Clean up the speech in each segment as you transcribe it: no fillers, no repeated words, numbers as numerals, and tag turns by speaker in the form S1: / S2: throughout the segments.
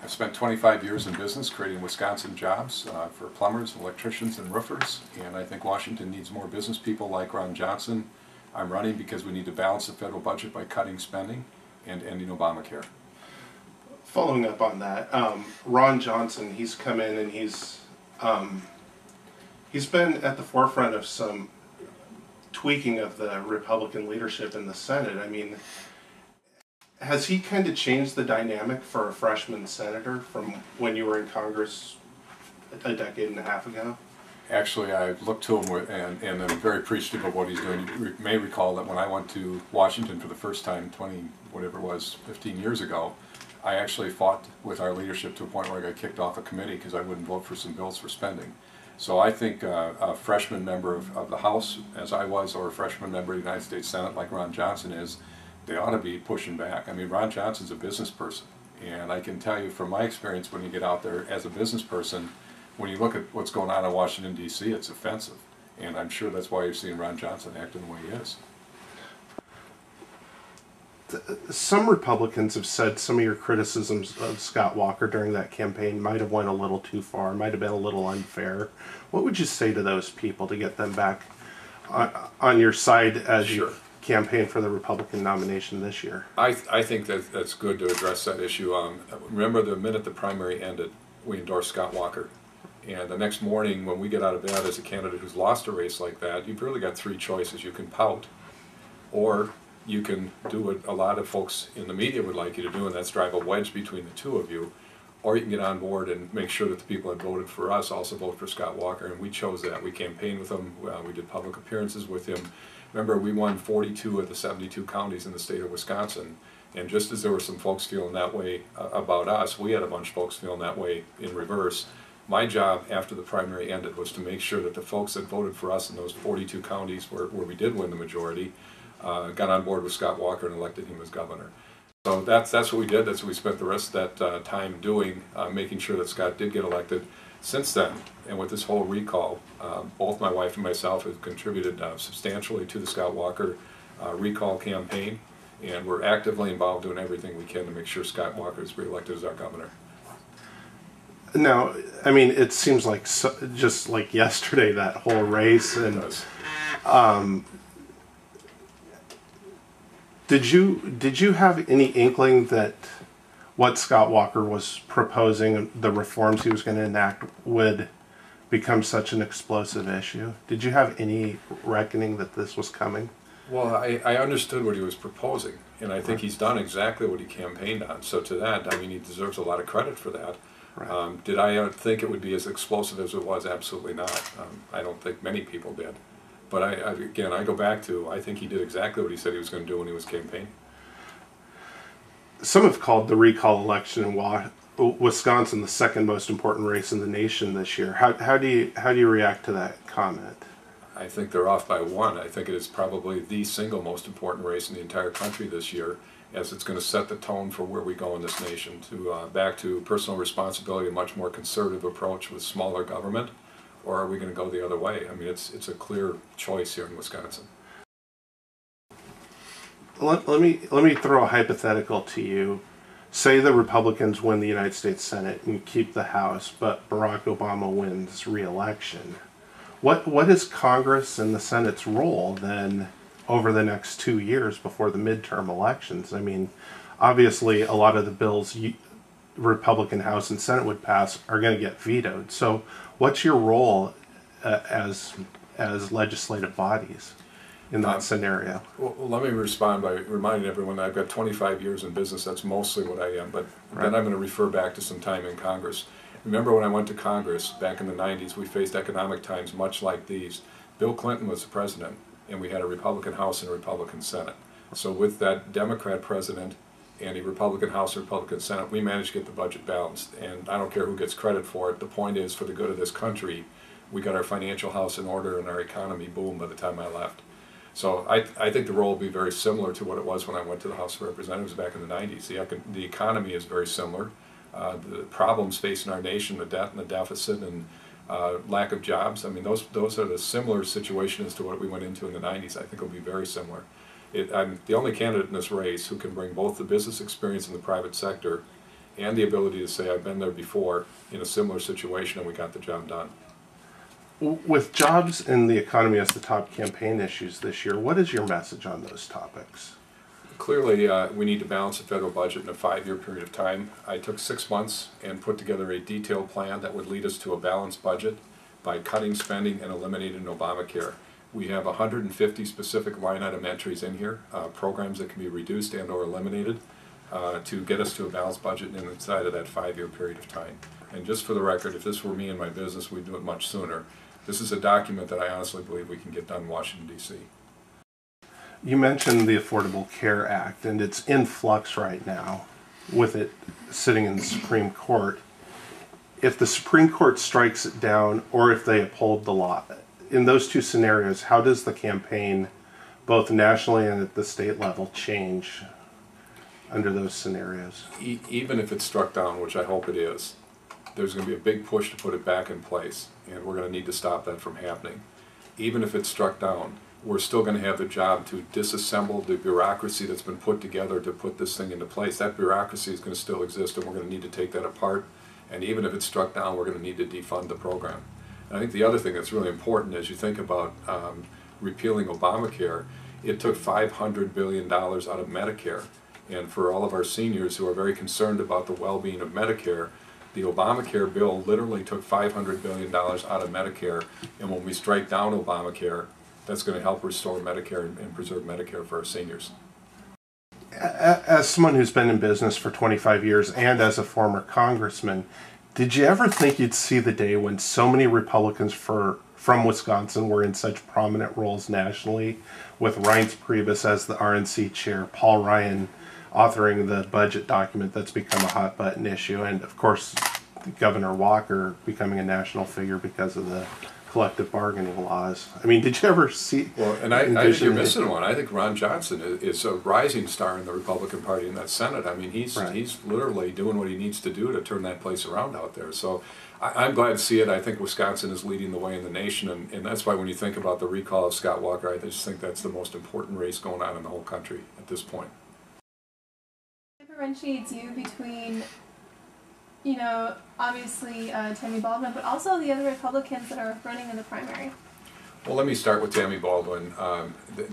S1: I've spent 25 years in business creating Wisconsin jobs for plumbers, electricians, and roofers, and I think Washington needs more business people like Ron Johnson. I'm running because we need to balance the federal budget by cutting spending and ending Obamacare.
S2: Following up on that, Ron Johnson, he's come in and he's been at the forefront of some tweaking of the Republican leadership in the Senate. I mean, has he kind of changed the dynamic for a freshman senator from when you were in Congress a decade and a half ago?
S1: Actually, I looked to him and I'm very appreciative of what he's doing. You may recall that when I went to Washington for the first time 15 years ago, I actually fought with our leadership to a point where I got kicked off a committee because I wouldn't vote for some bills for spending. So I think a freshman member of the House, as I was, or a freshman member of the United States Senate like Ron Johnson is, they ought to be pushing back. I mean, Ron Johnson's a business person, and I can tell you from my experience when you get out there as a business person, when you look at what's going on in Washington, D.C., it's offensive. And I'm sure that's why you're seeing Ron Johnson acting the way he is.
S2: Some Republicans have said some of your criticisms of Scott Walker during that campaign might have went a little too far, might have been a little unfair. What would you say to those people to get them back on your side as
S1: Sure.
S2: you campaign for the Republican nomination this year?
S1: I think that's good to address that issue. Remember, the minute the primary ended, we endorsed Scott Walker. And the next morning, when we get out of bed as a candidate who's lost a race like that, you've really got three choices. You can pout, or you can do what a lot of folks in the media would like you to do, and that's drive a wedge between the two of you. Or you can get on board and make sure that the people that voted for us also vote for Scott Walker, and we chose that. We campaigned with him, we did public appearances with him. Remember, we won 42 of the 72 counties in the state of Wisconsin, and just as there were some folks feeling that way about us, we had a bunch of folks feeling that way in reverse. My job after the primary ended was to make sure that the folks that voted for us in those 42 counties where we did win the majority got on board with Scott Walker and elected him as governor. So that's what we did. That's what we spent the rest of that time doing, making sure that Scott did get elected. Since then, and with this whole recall, both my wife and myself have contributed substantially to the Scott Walker recall campaign, and we're actively involved doing everything we can to make sure Scott Walker is reelected as our governor.
S2: Now, I mean, it seems like just like yesterday, that whole race, and did you have any inkling that what Scott Walker was proposing, the reforms he was going to enact, would become such an explosive issue? Did you have any reckoning that this was coming?
S1: Well, I understood what he was proposing, and I think he's done exactly what he campaigned on. So to that, I mean, he deserves a lot of credit for that. Right. Did I think it would be as explosive as it was? Absolutely not. I don't think many people did. But again, I go back to, I think he did exactly what he said he was going to do when he was campaigning.
S2: Some have called the recall election in Wisconsin the second most important race in the nation this year. How do you react to that comment?
S1: I think they're off by one. I think it is probably the single most important race in the entire country this year, as it's going to set the tone for where we go in this nation, to back to personal responsibility, a much more conservative approach with smaller government, or are we going to go the other way? I mean, it's a clear choice here in Wisconsin.
S2: Let me throw a hypothetical to you. Say the Republicans win the United States Senate and keep the House, but Barack Obama wins re-election. What is Congress and the Senate's role then over the next 2 years before the midterm elections? I mean, obviously a lot of the bills Republican House and Senate would pass are going to get vetoed. So what's your role as legislative bodies in that scenario?
S1: Well, let me respond by reminding everyone that I've got 25 years in business. That's mostly what I am, but then I'm going to refer back to some time in Congress. Remember when I went to Congress back in the 90s, we faced economic times much like these. Bill Clinton was the president, and we had a Republican House and a Republican Senate. So with that Democrat president and a Republican House and Republican Senate, we managed to get the budget balanced. And I don't care who gets credit for it. The point is, for the good of this country, we got our financial house in order and our economy boomed by the time I left. So I think the role will be very similar to what it was when I went to the House of Representatives back in the 90s. The economy is very similar. The problems facing our nation, the debt and the deficit and lack of jobs, I mean, those are the similar situations to what we went into in the 90s. I think it'll be very similar. I'm the only candidate in this race who can bring both the business experience in the private sector and the ability to say I've been there before in a similar situation and we got the job done.
S2: With jobs and the economy as the top campaign issues this year, what is your message on those topics?
S1: Clearly, we need to balance the federal budget in a 5-year period of time. I took 6 months and put together a detailed plan that would lead us to a balanced budget by cutting spending and eliminating Obamacare. We have 150 specific line item entries in here, programs that can be reduced and or eliminated to get us to a balanced budget inside of that 5-year period of time. And just for the record, if this were me and my business, we'd do it much sooner. This is a document that I honestly believe we can get done in Washington, D.C.
S2: You mentioned the Affordable Care Act, and it's in flux right now with it sitting in the Supreme Court. If the Supreme Court strikes it down or if they uphold the law, in those two scenarios, how does the campaign, both nationally and at the state level, change under those scenarios?
S1: Even if it's struck down, which I hope it is, there's going to be a big push to put it back in place, and we're going to need to stop that from happening. Even if it's struck down, we're still going to have the job to disassemble the bureaucracy that's been put together to put this thing into place. That bureaucracy is going to still exist, and we're going to need to take that apart. And even if it's struck down, we're going to need to defund the program. And I think the other thing that's really important as you think about repealing Obamacare, it took $500 billion out of Medicare. And for all of our seniors who are very concerned about the well-being of Medicare, the Obamacare bill literally took $500 billion out of Medicare. And when we strike down Obamacare, that's going to help restore Medicare and preserve Medicare for our seniors.
S2: As someone who's been in business for 25 years and as a former congressman, did you ever think you'd see the day when so many Republicans from Wisconsin were in such prominent roles nationally, with Reince Priebus as the RNC chair, Paul Ryan authoring the budget document that's become a hot button issue, and of course Governor Walker becoming a national figure because of the collective bargaining laws? I mean, did you ever see?
S1: Well, and I think you're missing one. I think Ron Johnson is a rising star in the Republican Party in that Senate. I mean, he's literally doing what he needs to do to turn that place around out there. So I'm glad to see it. I think Wisconsin is leading the way in the nation, and that's why when you think about the recall of Scott Walker, I just think that's the most important race going on in the whole country at this point.
S3: What differentiates you between, you know, obviously Tammy Baldwin, but also the other Republicans that are running in the primary?
S1: Well, let me start with Tammy Baldwin.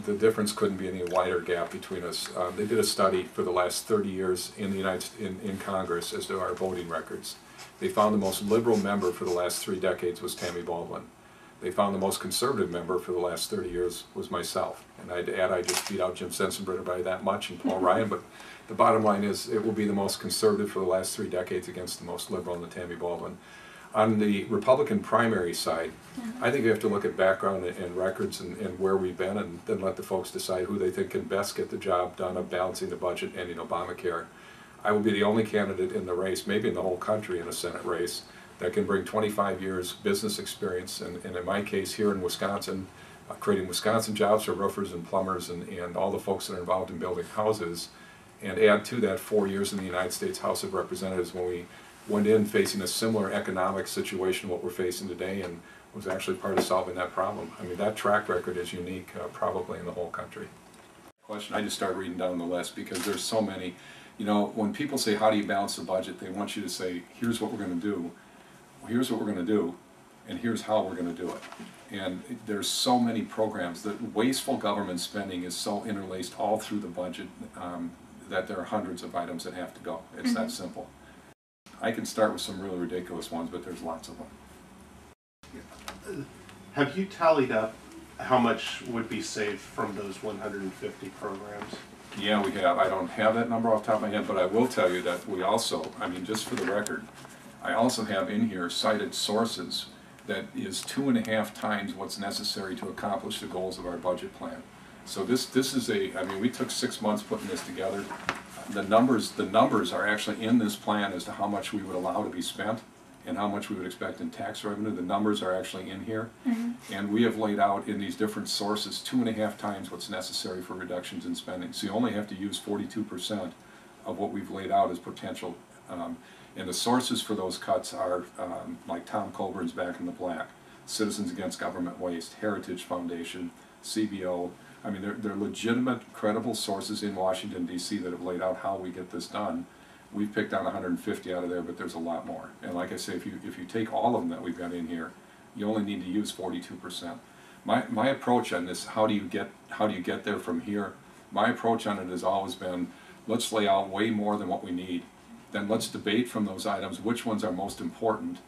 S1: The difference couldn't be any wider gap between us. They did a study for the last 30 years in the in Congress as to our voting records. They found the most liberal member for the last 3 decades was Tammy Baldwin. They found the most conservative member for the last 30 years was myself. And I'd add I just beat out Jim Sensenbrenner by that much and Paul Ryan, but the bottom line is it will be the most conservative for the last 3 decades against the most liberal in the Tammy Baldwin. On the Republican primary side, I think you have to look at background and records and where we've been, and then let the folks decide who they think can best get the job done of balancing the budget and ending Obamacare. I will be the only candidate in the race, maybe in the whole country in a Senate race, that can bring 25 years business experience, and in my case here in Wisconsin, creating Wisconsin jobs for roofers and plumbers and all the folks that are involved in building houses, and add to that 4 years in the United States House of Representatives when we went in facing a similar economic situation what we're facing today, and was actually part of solving that problem. I mean, that track record is unique probably in the whole country. Question, I just started reading down the list because there's so many. You know, when people say how do you balance the budget, they want you to say here's what we're going to do, here's what we're going to do, and here's how we're going to do it. And there's so many programs that wasteful government spending is so interlaced all through the budget that there are hundreds of items that have to go. It's that simple. I can start with some really ridiculous ones, but there's lots of them.
S2: Have you tallied up how much would be saved from those 150 programs?
S1: Yeah, we have. I don't have that number off the top of my head, but I will tell you that we also, I mean, just for the record, I also have in here cited sources that is 2.5 times what's necessary to accomplish the goals of our budget plan. So this is I mean, we took 6 months putting this together. The numbers are actually in this plan as to how much we would allow to be spent and how much we would expect in tax revenue. The numbers are actually in here. And we have laid out in these different sources 2.5 times what's necessary for reductions in spending. So you only have to use 42% of what we've laid out as potential. And the sources for those cuts are like Tom Colburn's Back in the Black, Citizens Against Government Waste, Heritage Foundation, CBO. I mean, they're legitimate, credible sources in Washington, D.C. that have laid out how we get this done. We've picked out 150 out of there, but there's a lot more. And like I say, if you take all of them that we've got in here, you only need to use 42%. My approach on this, how do you get there from here? My approach on it has always been, let's lay out way more than what we need. Then let's debate from those items which ones are most important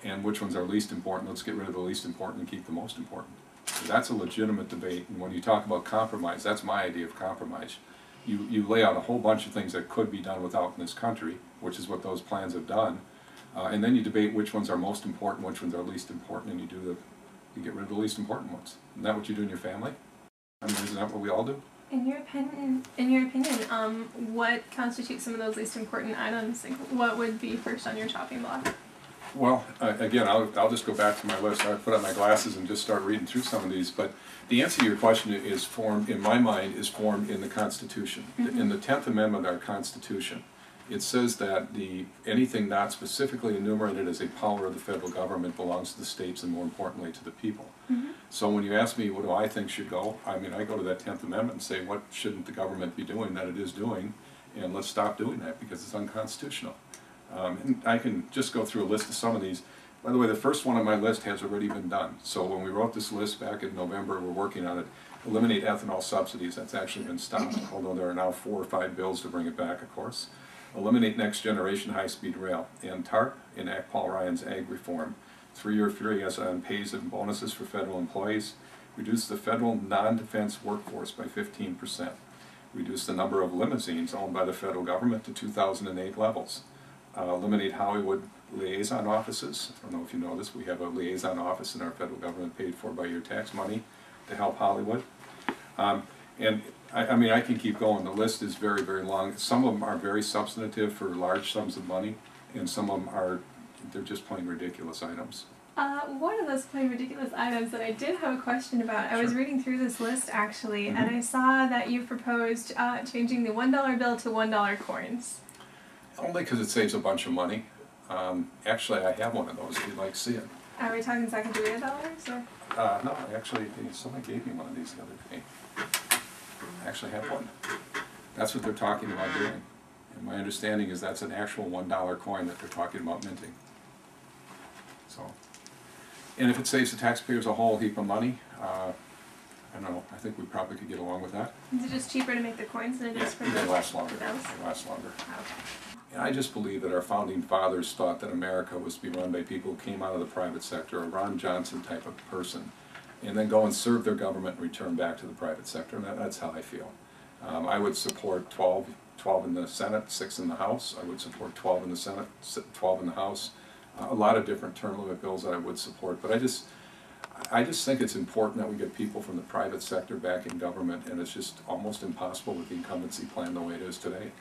S1: and which ones are least important. Let's get rid of the least important and keep the most important. So that's a legitimate debate. And when you talk about compromise, that's my idea of compromise. You lay out a whole bunch of things that could be done without in this country, which is what those plans have done, and then you debate which ones are most important, which ones are least important, and you get rid of the least important ones. Isn't that what you do in your family? I mean, isn't that what we all do?
S3: In your opinion, what constitutes some of those least important items? Like, what would be first on your chopping block?
S1: Well, again, I'll just go back to my list. I put on my glasses and just start reading through some of these. But the answer to your question is formed, in my mind, is formed in the Constitution. Mm-hmm. In the 10th Amendment of our Constitution, it says that anything not specifically enumerated as a power of the federal government belongs to the states and, more importantly, to the people. Mm-hmm. So when you ask me what do I think should go, I mean, I go to that 10th Amendment and say, what shouldn't the government be doing that it is doing? And let's stop doing that because it's unconstitutional. And I can just go through a list of some of these. By the way, the first one on my list has already been done. So when we wrote this list back in November, we're working on it. Eliminate ethanol subsidies. That's actually been stopped, although there are now 4 or 5 bills to bring it back, of course. Eliminate next generation high-speed rail. And TARP, enact Paul Ryan's ag reform. 3-year freeze on pays and bonuses for federal employees. Reduce the federal non-defense workforce by 15%. Reduce the number of limousines owned by the federal government to 2008 levels. Eliminate Hollywood liaison offices. I don't know if you know this, we have a liaison office in our federal government paid for by your tax money to help Hollywood. And I mean, I can keep going. The list is very, very long. Some of them are very substantive for large sums of money, and some of them they're just plain ridiculous items.
S3: One of those plain ridiculous items that I did have a question about,
S1: Sure.
S3: I was reading through this list actually,
S1: Mm-hmm.
S3: and I saw that you proposed changing the $1 bill to $1 coins.
S1: Only because it saves a bunch of money. Actually, I have one of those if you'd like to see it.
S3: Are we talking Sacagawea dollars? Or?
S1: No, actually, someone gave me one of these the other day. I actually have one. That's what they're talking about doing. And my understanding is that's an actual $1 coin that they're talking about minting. So, and if it saves the taxpayers a whole heap of money, I don't know, I think we probably could get along with that.
S3: Is it just cheaper to make the coins than it is for
S1: They
S3: the
S1: last longer.
S3: bills?
S1: They last longer.
S3: Okay.
S1: And I just believe that our founding fathers thought that America was to be run by people who came out of the private sector, a Ron Johnson type of person, and then go and serve their government and return back to the private sector, and that's how I feel. I would support 12 in the Senate, 6 in the House. I would support 12 in the Senate, 12 in the House. A lot of different term limit bills that I would support, but I just think it's important that we get people from the private sector back in government, and it's just almost impossible with the incumbency plan the way it is today.